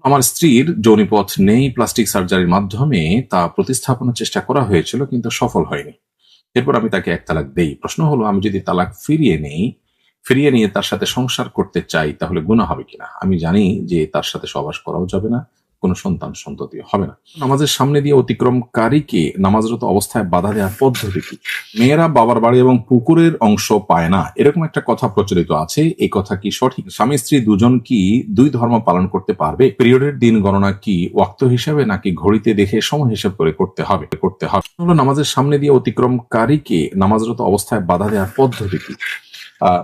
আমার স্ত্রীর যৌনিপথ নেই প্লাস্টিক সার্জারির মাধ্যমে তা প্রতিস্থাপনের চেষ্টা করা হয়েছিল, কিন্তু সফল হয়নি। এরপর আমি তাকে এক তালাক দেই। প্রশ্ন হলো, আমি যদি তালাক ফিরিয়ে নিয়ে তার সাথে সংসার করতে চাই, তাহলে গুনাহ হবে কিনা? আমি জানি যে তার সাথে সহবাস করাও যাবে না, কোনো সন্তান সন্ততি হবে না। নামাজের সামনে দিয়ে অতিক্রমকারীকে নামাজরত অবস্থায় বাধা দেওয়ার পদ্ধতি কি? মেয়েরা বাবার বাড়ি এবং পুকুরের অংশ পায় না, এরকম একটা কথা প্রচলিত আছে। এই কথা কি সঠিক? স্বামী স্ত্রী দুজন কি দুই ধর্ম পালন করতে পারবে? পিরিয়ডের দিন গণনা কি ওয়াক্ত হিসাবে নাকি ঘড়িতে দেখে সময় হিসাব করে করতে হবে? হলো, নামাজের সামনে দিয়ে অতিক্রমকারীকে নামাজরত অবস্থায় বাধা দেওয়ার পদ্ধতি কি?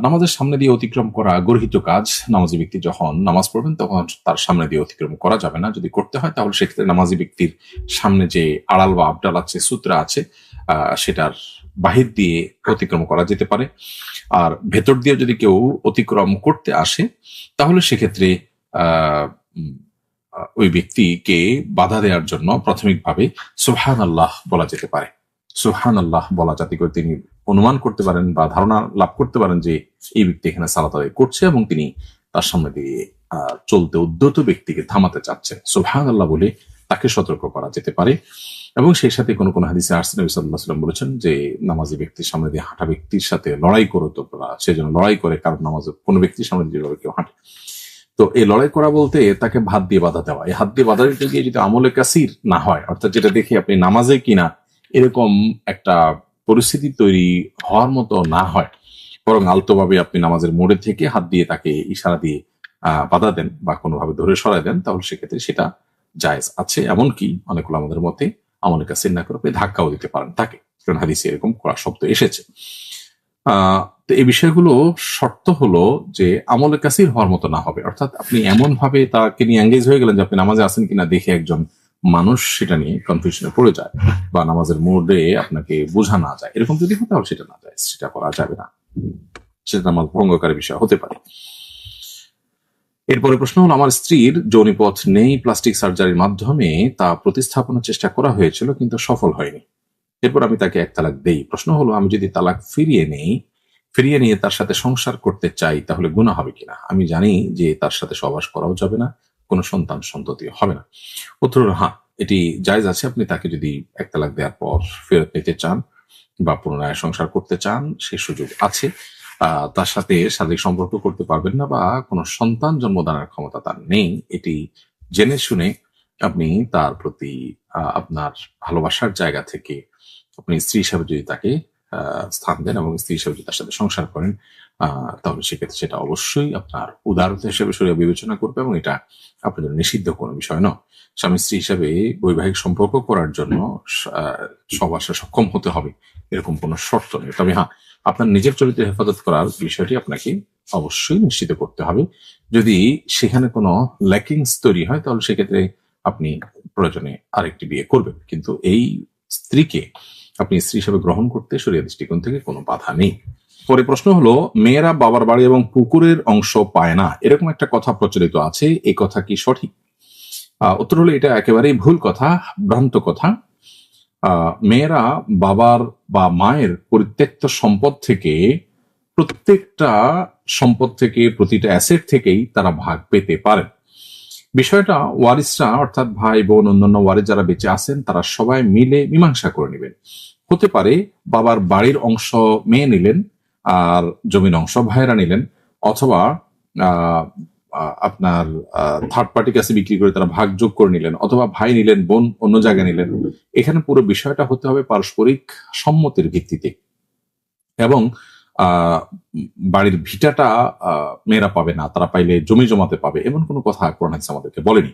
নামাজের সামনে দিয়ে অতিক্রম করা গর্হিত কাজ। নামাজি ব্যক্তি যখন নামাজ পড়বেন তখন তার সামনে দিয়ে অতিক্রম করা যাবে না। যদি করতে হয় তাহলে সেক্ষেত্রে নামাজি ব্যক্তির সামনে যে আড়াল বা আবডাল আছে, সূত্রা আছে, সেটার বাহির দিয়ে অতিক্রম করা যেতে পারে। আর ভেতর দিয়ে যদি কেউ অতিক্রম করতে আসে তাহলে সেক্ষেত্রে আহ ওই ব্যক্তিকে বাধা দেওয়ার জন্য প্রাথমিকভাবে সুবহানাল্লাহ বলা যেতে পারে। সুবহানাল্লাহ বলা, যাতে করে তিনি অনুমান করতে পারেন বা ধারণা লাভ করতে পারেন যে এই ব্যক্তি এখানে সালাত আদায় করছে এবং তিনি তার সামনে দিয়ে চলতে উদ্যত ব্যক্তিকে থামাতে চাচ্ছেন। সুবহানাল্লাহ বলে তাকে সতর্ক করা যেতে পারে। এবং সেই সাথে কোনো কোনো হাদিসে আসছে, নবী সাল্লাল্লাহু আলাইহি ওয়াসাল্লাম বলেছেন যে নামাজি ব্যক্তির সামনে দিয়ে হাঁটা ব্যক্তির সাথে লড়াই করো তোমরা, সেজন্য লড়াই করে, কারণ নামাজে কোনো ব্যক্তির সামনে দিয়ে কেউ হাঁটে। তো এই লড়াই করা বলতে তাকে হাত দিয়ে বাধা দেওয়া। এই হাত দিয়ে বাধা দিতে গিয়ে যদি আমলে কাসির না হয়, অর্থাৎ যেটা দেখে আপনি নামাজে কিনা এরকম একটা পরিস্থিতি তৈরি হওয়ার মতো না হয়, বরং আলতোভাবে আপনি নামাজের মোড়ে থেকে হাত দিয়ে তাকে ইশারা দিয়ে বাধা দেন বা কোনোভাবে ধরে সরাই দেন, তাহলে সেক্ষেত্রে সেটা জায়েজ আছে। এমনকি অনেকগুলো আমাদের মতে আমলে কাসির না করে আপনি ধাক্কাও দিতে পারেন তাকে, কারণ হাদিসে এরকম করা শব্দ এসেছে। তো এই বিষয়গুলো শর্ত হলো যে আমলে কাসির হওয়ার মতো না হবে, অর্থাৎ আপনি এমন ভাবে তাকে নিয়ে এঙ্গেজ হয়ে গেলেন যে আপনি নামাজে আসেন কিনা দেখে একজন মানুষ সেটা নিয়ে কনফিউশনে পড়ে যায় বা নামাজের মোড়ে আপনাকে বোঝা না যায়, এরকম যদি হয় তাহলে সেটা না যায়, সেটা করা যাবে না, সেটা নামাজ ভঙ্গকারী বিষয় হতে পারে। এরপরে প্রশ্ন হলো, আমার স্ত্রীর যৌনিপথ নেই প্লাস্টিক সার্জারির মাধ্যমে তা প্রতিস্থাপনের চেষ্টা করা হয়েছিল, কিন্তু সফল হয়নি। এরপর আমি তাকে এক তালাক দেই। প্রশ্ন হলো, আমি যদি তালাক ফিরিয়ে নিয়ে তার সাথে সংসার করতে চাই, তাহলে গুনাহ হবে কিনা? আমি জানি যে তার সাথে সহবাস করাও যাবে না, কোনো সন্তান সন্ততি হবে না। উত্তর হলো হ্যাঁ, এটি জায়েজ আছে। আপনি তাকে যদি এক তালাক দেওয়ার পর ফেরত নিতে চান বা পুনরায় সংসার করতে চান, সে সুযোগ আছে। তার সাথে শারীরিক সম্পর্ক করতে পারবেন না বা কোনো সন্তান জন্মদানের ক্ষমতা তার নেই, এটি জেনে শুনে আপনি তার প্রতি আপনার ভালোবাসার জায়গা থেকে আপনি স্ত্রী হিসাবে যদি তাকে স্থান দেন এবং স্ত্রী হিসাবে যদি তার সাথে সংসার করেন, তাহলে সেক্ষেত্রে সেটা অবশ্যই আপনার উদারতা হিসেবে শরীয়ত বিবেচনা করবে এবং এটা আপনার জন্য নিষিদ্ধ কোনো বিষয় নয়। স্বামী স্ত্রী হিসাবে বৈবাহিক সম্পর্ক করার জন্য সবাসে সক্ষম হতে হবে এরকম কোনো শর্ত নেই। তবে হ্যাঁ, আপনার নিজের চরিত্রের হেফাজত করার বিষয়টি আপনাকে অবশ্যই নিশ্চিত করতে হবে। যদি সেখানে কোনো ল্যাকিংস তৈরি হয় তাহলে সেক্ষেত্রে আপনি প্রয়োজনে আরেকটি বিয়ে করবেন, কিন্তু এই স্ত্রীকে আপনি স্ত্রী হিসেবে গ্রহণ করতে শরীয়ত দৃষ্টিকোণ থেকে কোনো বাধা নেই। পরে প্রশ্ন হলো, মেয়েরা বাবার বাড়ি এবং পুকুরের অংশ পায় না, এরকম একটা কথা প্রচলিত আছে। এই কথা কি সঠিক? উত্তর হলো, এটা একেবারেই ভুল কথা, ভ্রান্ত কথা। মেয়েরা বাবার বা মায়ের পরিত্যক্ত সম্পদ থেকে, প্রত্যেকটা সম্পদ থেকে, প্রতিটা অ্যাসেট থেকেই তারা ভাগ পেতে পারেন। বিষয়টা ওয়ারিসরা, অর্থাৎ ভাই বোন অন্যান্য ওয়ারিস যারা বেঁচে আছেন, তারা সবাই মিলে মীমাংসা করে নেবেন। হতে পারে বাবার বাড়ির অংশ মেয়ে নিলেন আর জমির অংশ ভাইরা নিলেন, অথবা আপনার থার্ড পার্টির কাছে বিক্রি করে তারা ভাগ যোগ করে নিলেন, অথবা ভাই নিলেন, বোন অন্য জায়গায় নিলেন। এখানে পুরো বিষয়টা হতে হবে পারস্পরিক সম্মতির ভিত্তিতে। এবং বাড়ির ভিটাটা মেয়েরা পাবে না, তারা পাইলে জমি জমাতে পাবে, এমন কোনো কথা কোরআন হাদিস আমাদেরকে বলেনি।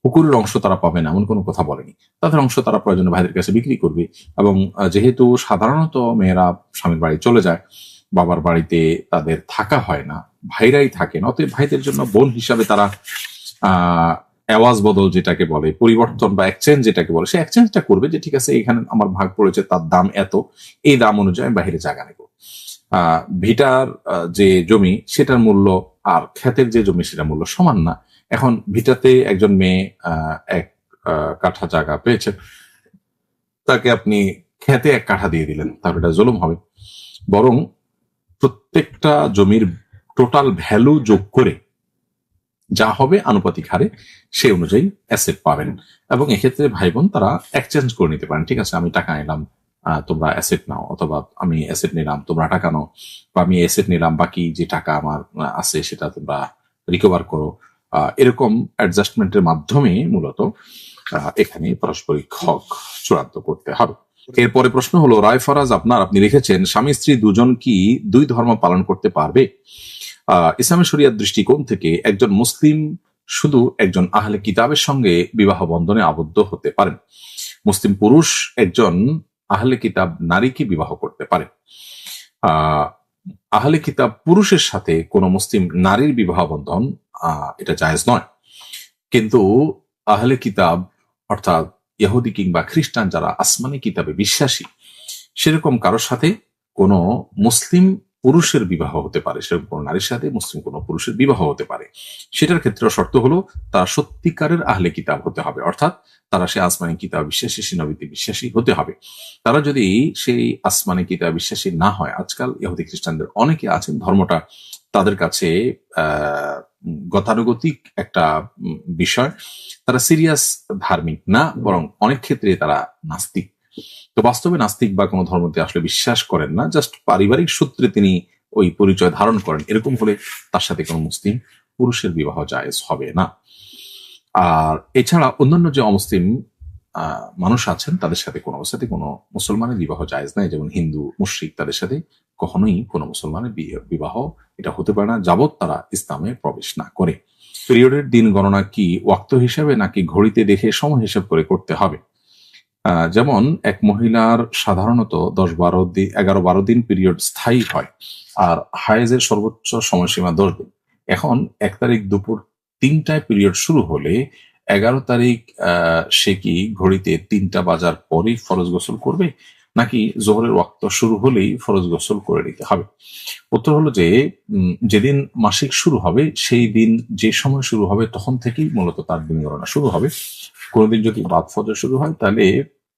পুকুরের অংশ তারা পাবে না এমন কোনো কথা বলেনি। তাদের অংশ তারা প্রয়োজনে ভাইদের কাছে বিক্রি করবে। এবং যেহেতু সাধারণত মেয়েরা স্বামীর বাড়ি চলে যায়, বাবার বাড়িতে তাদের থাকা হয় না, ভাইরাই থাকেন, অতএব ভাইদের জন্য বোন হিসাবে তারা আওয়াজ বদল যেটাকে বলে, পরিবর্তন বা এক্সচেঞ্জ যেটাকে বলে, সে এক্সচেঞ্জটা করবে যে ঠিক আছে এখানে আমার ভাগ পড়েছে, তার দাম এত, এই দাম অনুযায়ী বাহিরে জায়গা নেব। ভিটার যে জমি সেটার মূল্য আর ক্ষেতের যে জমি সেটার মূল্য সমান না। এখন ভিটাতে একজন মেয়ে 1 কাঠা জায়গা পেয়েছে, তাকে আপনি খেতে 1 কাঠা দিয়ে দিলেন, তাহলে এটা জুলুম হবে। বরং প্রত্যেকটা জমির টোটাল ভ্যালু যোগ করে যা হবে আনুপাতিক হারে সেই অনুযায়ী অ্যাসেট পাবেন। এবং এক্ষেত্রে ভাই বোন তারা এক্সচেঞ্জ করে নিতে পারেন, ঠিক আছে আমি টাকা নিলাম, তোমরা অ্যাসেট নাও, অথবা আমি অ্যাসেট নিলাম তোমরা টাকা নাও, বা আমি অ্যাসেট নিলাম বাকি যে টাকা আমার আছে সেটা তোমরা রিকভার করো। এরকম অ্যাডজাস্টমেন্টের মাধ্যমে মূলত এখানে পারস্পরিক হক চূড়ান্ত করতে হবে। এরপরে প্রশ্ন হলো, রায় ফরাজ আপনি লিখেছেন, স্বামী স্ত্রী দুজন কি দুই ধর্ম পালন করতে পারবে? ইসলামী শরিয়ার দৃষ্টিকোণ থেকে একজন মুসলিম শুধু একজন আহলে কিতাবের সঙ্গে বিবাহ বন্ধনে আবদ্ধ হতে পারেন। মুসলিম পুরুষ একজন আহলে কিতাব নারীকে বিবাহ করতে পারে। আহলে কিতাব পুরুষের সাথে কোনো মুসলিম নারীর বিবাহ বন্ধন এটা জায়েজ নয়। কিন্তু আহলে কিতাব অর্থাৎ ইহুদি কিংবা খ্রিস্টান যারা আসমানি কিতাবে বিশ্বাসী, সেরকম কারোর সাথে কোনো মুসলিম পুরুষের বিবাহ হতে পারে, সেরকম কোনো নারীর সাথে মুসলিম কোনো পুরুষের বিবাহ হতে পারে। সেটার ক্ষেত্রে শর্ত হলো তার সত্যিকারের আহলে কিতাব হতে হবে, অর্থাৎ তারা সে আসমানি কিতাব বিশ্বাসী, সে নবীতে বিশ্বাসী হতে হবে। তারা যদি সেই আসমানি কিতাব বিশ্বাসী না হয়, আজকাল ইহুদি খ্রিস্টানদের অনেকে আছেন ধর্মটা তাদের কাছে গতানুগতিক একটা বিষয়, তারা সিরিয়াস ধার্মিক না, বরং অনেক ক্ষেত্রে তারা নাস্তিক। তো বাস্তবে নাস্তিক বা কোনো ধর্মতে আসলে বিশ্বাস করেন না, জাস্ট পারিবারিক সূত্রে তিনি ওই পরিচয় ধারণ করেন, এরকম হলে তার সাথে কোনো মুসলিম পুরুষের বিবাহ জায়েজ হবে না। আর এছাড়া অন্যান্য যে অমুসলিম মানুষ আছেন তাদের সাথে কোনো অবস্থাতে কোনো মুসলমানের বিবাহ জায়েজ নাই, যেমন হিন্দু, মুশরিক, তাদের সাথে কখনোই কোনো মুসলমানের বিবাহ এটা হতে পারে না যাবৎ তারা ইসলামে প্রবেশ না করে। পিরিয়ডের দিন গণনা কি ওয়াক্ত হিসাবে নাকি ঘড়িতে দেখে সময় হিসাব করে করতে হবে? যেমন এক মহিলার সাধারণত 11-12 দিন পিরিয়ড স্থায়ী হয়, আর হায়েজের সর্বোচ্চ সময়সীমা 10 দিন। এখন 1 তারিখ দুপুর 3টায় পিরিয়ড শুরু হলে 11 তারিখ সে কি ঘড়িতে 3টা বাজার পরেই ফরজ গোসল করবে, নাকি জোহরের ওয়াক্ত শুরু হলেই ফরজ গোসল করে নিতে হবে? উত্তর হলো যে যেদিন মাসিক শুরু হবে সেই দিন যে সময় শুরু হবে তখন থেকেই মূলত তার দিন গণনা শুরু হবে। কোনোদিন যদি বাদ ফজর শুরু হয় তাহলে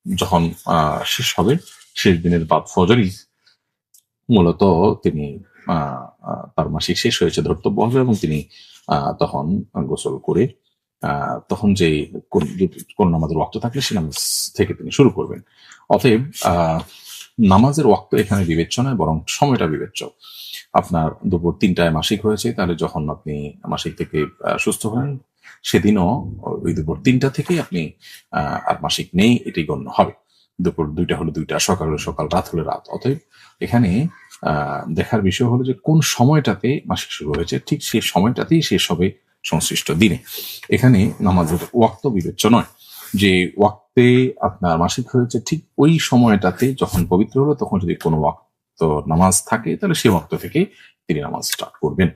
যখন শেষ হবে শেষ দিনের বাদ ফজরই মূলত তিনি তার মাসিক শেষ হয়েছে ধর্তব্য হবে, এবং তিনি তখন গোসল করে তখন যে কোন নামাজের ওয়াক্ত থাকলে সে নামাজ থেকে তিনি শুরু করবেন। অতএব নামাজের ওয়াক্ত এখানে বিবেচ্য নয়, বরং সময়টা বিবেচ্য। আপনার দুপুর 3টায় মাসিক হয়েছে, তাহলে যখন আপনি মাসিক থেকে সুস্থ হন সেদিনও ওই দুপুর 3টা থেকে আপনি আর মাসিক নেই এটাই গণ্য হবে। দুপুর 2টা হলো 2টা, সকাল হলো সকাল, রাত হলো রাত। অতএব এখানে দেখার বিষয় হলো যে কোন সময়টাতে মাসিক শুরু হয়েছে ঠিক সেই সময়টাতেই শেষ হবে সংশ্লিষ্ট দিনে। এখানে নামাজের ওয়াক্ত বিবেচ্য নয়, যে ওয়াক্তে আপনার মাসিক হয়েছে ঠিক ওই সময়টাতে যখন পবিত্র হলো তখন যদি কোনো ওয়াক্ত নামাজ থাকে তাহলে সেই ওয়াক্ত থেকে তিনি নামাজ স্টার্ট করবেন।